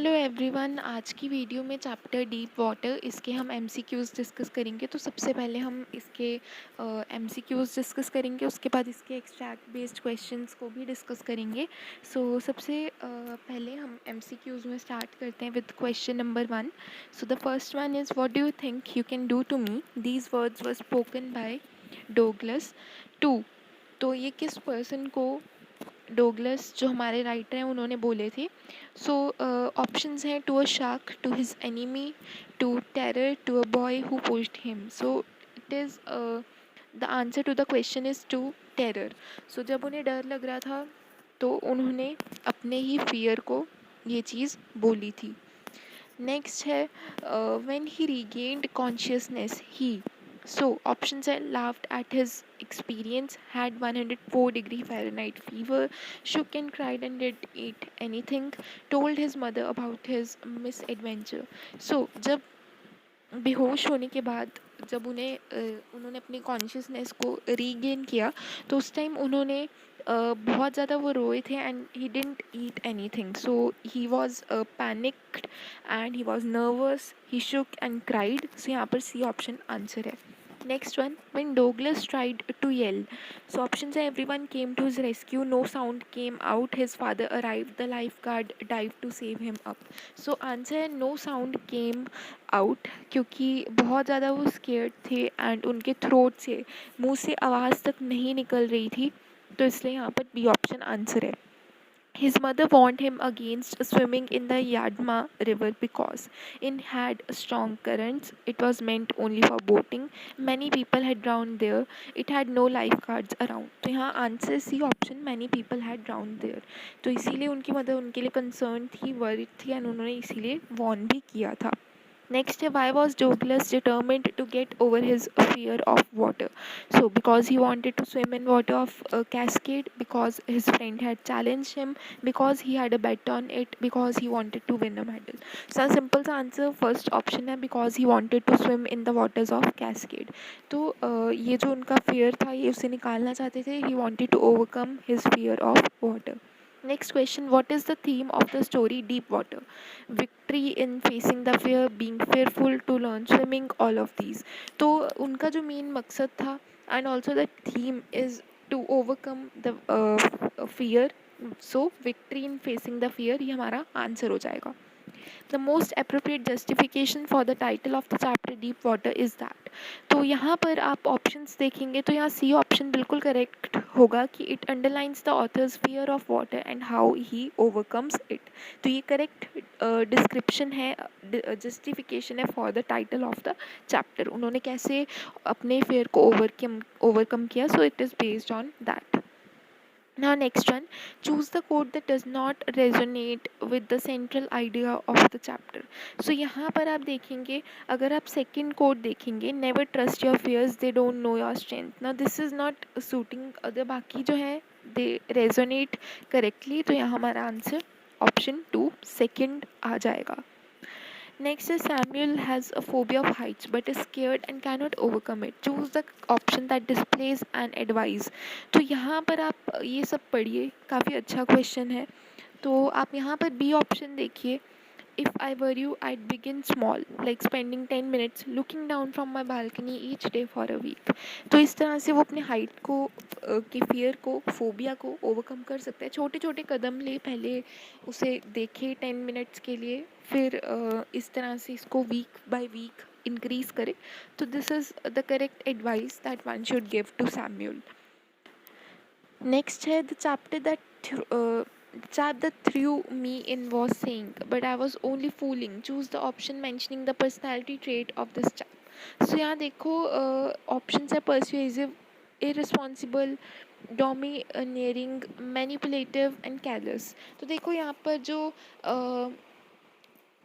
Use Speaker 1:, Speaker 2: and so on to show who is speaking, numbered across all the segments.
Speaker 1: Hello everyone. आज की video में चैप्टर डीप वाटर इसके हम एमसीक्यूज़ डिस्कस करेंगे। तो सबसे पहले हम इसके एमसीक्यूज़ डिस्कस करेंगे, उसके बाद इसके एक्सट्रैक्ट बेस्ड क्वेश्चंस को भी डिस्कस करेंगे। सबसे पहले हम एमसीक्यूज़ में स्टार्ट करते हैं with question number 1। So the first one is, what do you think you can do to me? These words were spoken by Douglas to. तो ये किस पर्सन को डोगलस जो हमारे राइटर हैं उन्होंने बोले थे? ऑप्शंस हैं, to a shark, to his enemy, to terror, to a boy who pushed him. So it is the answer to the question is to terror. So जब उन्हें डर लग रहा था तो उन्होंने अपने ही फियर को ये चीज़ बोली थी। नेक्स्ट है, when he regained consciousness he. So options are, laughed at his experience, had 104-degree Fahrenheit fever, shook and cried and did eat anything, told his mother about his misadventure. So जब बेहोश होने के बाद जब उन्होंने अपनी consciousness को regain किया तो उस टाइम उन्होंने बहुत ज़्यादा वो रोए थे and he didn't eat anything. So he was panicked and he was nervous, he shook and cried. So यहाँ पर सी ऑप्शन आंसर है। Next one, when Douglas tried to yell. So options are, everyone came to his rescue, no sound came out, his father arrived, the lifeguard dived to save him up. So answer है, no sound came out, क्योंकि बहुत ज़्यादा वो scared थे and उनके throat से, मुंह से आवाज़ तक नहीं निकल रही थी, तो इसलिए यहाँ पर बी ऑप्शन आंसर है। His mother warned him against swimming in the Yadma river because it had strong currents. It was meant only for boating. Many people had drowned there. It had no lifeguards around. तो यहाँ answer C option, many people had drowned there। तो इसीलिए उनकी mother उनके लिए concern थी, worried थी and उन्होंने इसीलिए वॉर्न भी किया था। Next, why was Douglas determined to get over his fear of water? So, because he wanted to swim in water of a cascade, because his friend had challenged him, because he had a bet on it, because he wanted to win a medal. So, simple answer first option है, because he wanted to swim in the waters of cascade. तो ये जो उनका fear था ये उसे निकालना चाहते थे. He wanted to overcome his fear of water. Next question, what is the theme of the story Deep Water? Victory in facing the fear, being fearful, to learn swimming, all of these. तो उनका जो main मकसद था and also the theme is to overcome the fear. So victory in facing the fear ये हमारा answer हो जाएगा। The most appropriate justification for the title of the chapter Deep Water is that. तो यहाँ पर आप ऑप्शंस देखेंगे तो यहाँ सी ऑप्शन बिल्कुल करेक्ट होगा कि it underlines the author's fear of water and how he overcomes it. तो ये करेक्ट डिस्क्रिप्शन है, जस्टिफिकेशन है for the title of the chapter. उन्होंने कैसे अपने फेयर को ओवरकम किया, सो it is based on that. Now next one, choose the quote that does not resonate with the central idea of the chapter. So यहाँ पर आप देखेंगे, अगर आप second quote देखेंगे, never trust your fears, they don't know your strength. Now this is not suiting other, बाकी जो है they resonate correctly, तो यहाँ हमारा आंसर ऑप्शन 2 सेकेंड आ जाएगा। Next is, Samuel has a phobia of heights but is scared and cannot overcome it. Choose the option that displays an advice. तो यहाँ पर आप ये सब पढ़िए, काफ़ी अच्छा क्वेश्चन है। तो आप यहाँ पर बी ऑप्शन देखिए, If I were you, I'd begin small, like spending 10 minutes looking down from my balcony each day for a week. तो इस तरह से वो अपने हाइट को के फियर को, फोबिया को ओवरकम कर सकता है। छोटे छोटे कदम ले, पहले उसे देखे 10 मिनट्स के लिए, फिर इस तरह से इसको वीक बाय वीक इंक्रीज करे। तो this is the correct advice that one should give to Samuel. Next है, the chapter that chap that threw me in was saying, but I was only fooling. Choose the option mentioning the personality trait of this chap. So यहाँ देखो options है, persuasive, irresponsible, domineering, manipulative and careless. तो देखो यहाँ पर जो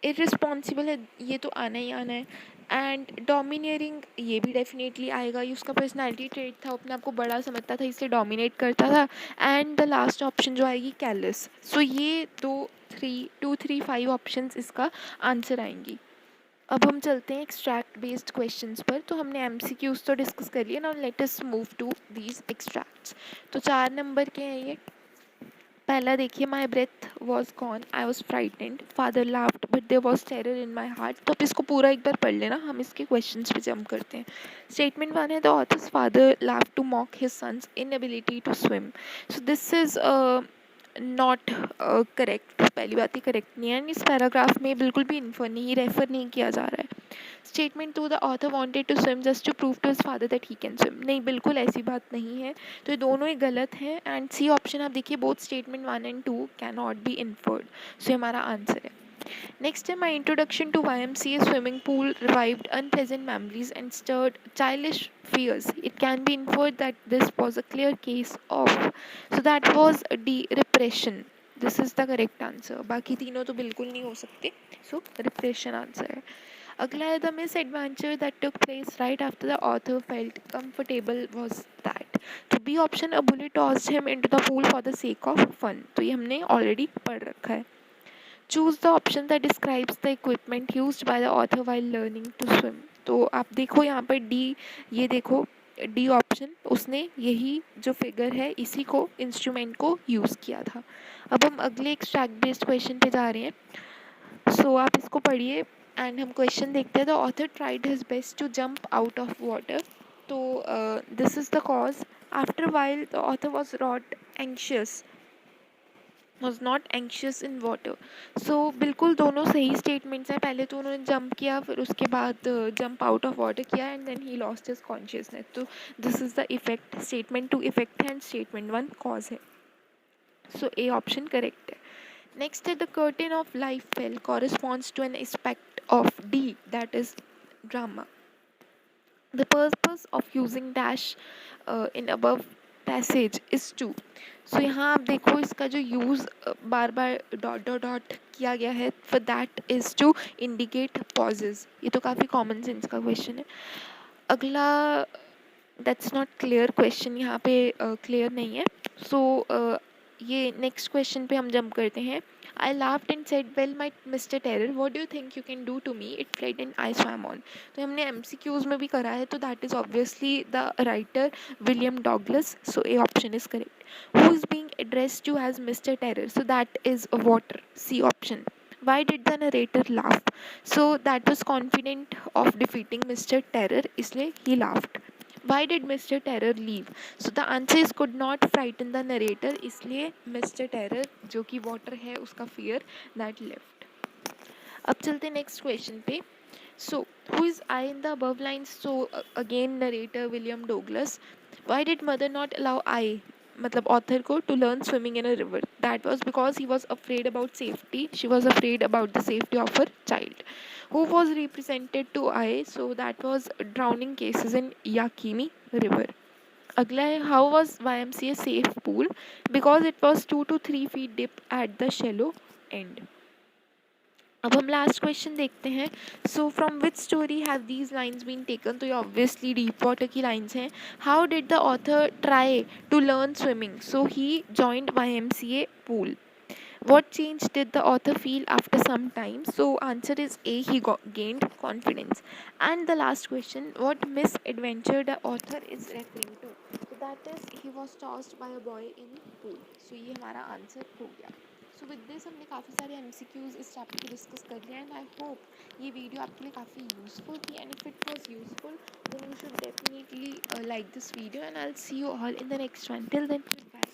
Speaker 1: irresponsible है ये तो आना ही आना है, एंड डोमिनेरिंग ये भी डेफिनेटली आएगा, ये उसका पर्सनैलिटी ट्रेट था, अपने आप को बड़ा समझता था इसलिए डोमिनेट करता था। एंड द लास्ट ऑप्शन जो आएगी कैरलेस। सो ये 2, 3, 5 ऑप्शंस इसका आंसर आएंगी। अब हम चलते हैं एक्सट्रैक्ट बेस्ड क्वेश्चंस पर। तो हमने एमसीक्यूज तो डिस्कस कर लिया, now let us move to these extracts. तो 4 नंबर के हैं ये। पहला देखिए, my breath was gone, I was frightened, father laughed but there was terror in my heart. तो आप इसको पूरा एक बार पढ़ लेना, हम इसके क्वेश्चन पे जंप करते हैं। स्टेटमेंट वन है, the author's father laughed to mock his son's inability to swim. So this is not correct. पहली बात ही करेक्ट नहीं है, एंड इस पैराग्राफ में बिल्कुल भी इन्फर नहीं, रेफर नहीं किया जा रहा है। Statement two, the author wanted to swim just to prove to his father that he can swim. नहीं, बिल्कुल ऐसी बात नहीं है। तो ये दोनों ही गलत हैं, एंड सी ऑप्शन आप देखिए, both statement one and two can not be inferred. So हमारा आंसर है। Next है, my introduction to YMCA swimming pool revived unpleasant memories and stirred childish fears. It can be inferred that this was a clear case of, so that was D, repression. This is the correct answer. बाकी तीनों तो बिल्कुल नहीं हो सकते, so repression answer है। अगला है, the misadventure that took place right after the author felt comfortable was that. तो B option, a bullet tossed him into the pool for the sake of fun. तो ये हमने already पढ़ रखा है। Choose the option that describes the equipment used by the author while learning to swim. तो आप देखो यहाँ पर D, ये देखो D ऑप्शन, उसने यही जो फिगर है इसी को इंस्ट्रूमेंट को यूज़ किया था। अब हम अगले एक्सट्रैक्ट बेस्ड क्वेश्चन पे जा रहे हैं। सो आप इसको पढ़िए एंड हम क्वेश्चन देखते हैं। The author tried his best to jump out of water. तो this is the cause, after while the author was not anxious, was not anxious in water. So बिल्कुल दोनों सही स्टेटमेंट्स हैं। पहले तो उन्होंने जंप किया, फिर उसके बाद जंप आउट ऑफ वाटर किया, and then he lost his consciousness. तो this is the effect, statement two effect है एंड स्टेटमेंट वन कॉज है। सो ए ऑप्शन करेक्ट है। नेक्स्ट है, the curtain of life fell corresponds to an aspect of D, that is drama. The purpose of using dash in above passage is to. So यहाँ आप देखो इसका जो use बार बार dot dot dot किया गया है, for that is to indicate pauses. ये तो काफ़ी कॉमन सेंस का क्वेश्चन है। अगला, दैट्स नॉट क्लियर क्वेश्चन, यहाँ पे क्लियर नहीं है। सो ये नेक्स्ट क्वेश्चन पे हम जंप करते हैं। I laughed and said, well, my Mr. Terror, what do you think you can do to me? It fled and I swam on. तो हमने MCQs में भी करा है, तो that is obviously the writer William Douglas. So A option is correct. Who is being addressed to as Mr. Terror? So that is water. C option. Why did the narrator laugh? So that was confident of defeating Mr. Terror, इसलिए he laughed. Why did Mr. Terror leave? So the answer is could not frighten the narrator, इसलिए Mr. Terror जो कि water है उसका fear that left. अब चलते next question पे। So who is I in the above lines? So again narrator William Douglas. Why did mother not allow I, मतलब author को, to learn swimming in a river? That was because he was afraid about safety. She was afraid about the safety of her child. Who was represented to I? So that was drowning cases in Yakimi River. अगला है, how was YMCA safe pool? Because it was 2 to 3 feet deep at the shallow end. अब हम last question देखते हैं। So from which story have these lines been taken? तो ये obviously deep water की lines हैं। How did the author try to learn swimming? So he joined YMCA pool. What change did the author feel after some time? So answer is A, he gained confidence. And the last question, what misadventure the author is referring to? So that is, he was tossed by a boy in pool. So ये हमारा answer हो गया। So with this हमने काफ़ी सारे MCQs इस chapter पे discuss कर लिया, एंड आई होप ये वीडियो आपके लिए काफ़ी यूज़फुल थी, and if it was useful then you should definitely like this video, and I'll see you all in the next one. Till then, goodbye.